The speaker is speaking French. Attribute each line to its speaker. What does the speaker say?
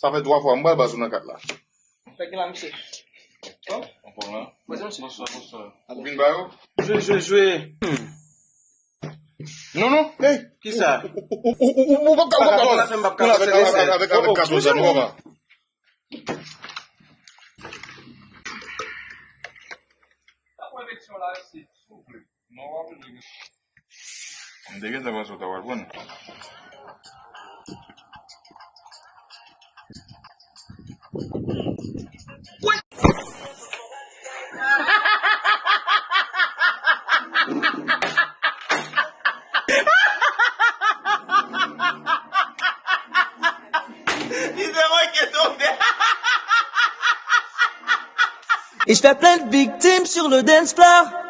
Speaker 1: Ça fait 3 fois, moi, je suis dans 4 là.
Speaker 2: Fait que là, monsieur. Bon?
Speaker 1: On prend là.
Speaker 2: Vas-y, monsieur.
Speaker 1: Bonsoir. Vous venez là?
Speaker 3: Jouer.
Speaker 1: Non. Hey.
Speaker 3: Qui ça?
Speaker 1: On va avec 14 ans, on va. Dégage d'abord sur ta wallbone.
Speaker 4: Et je fais plein de victimes sur le dance floor.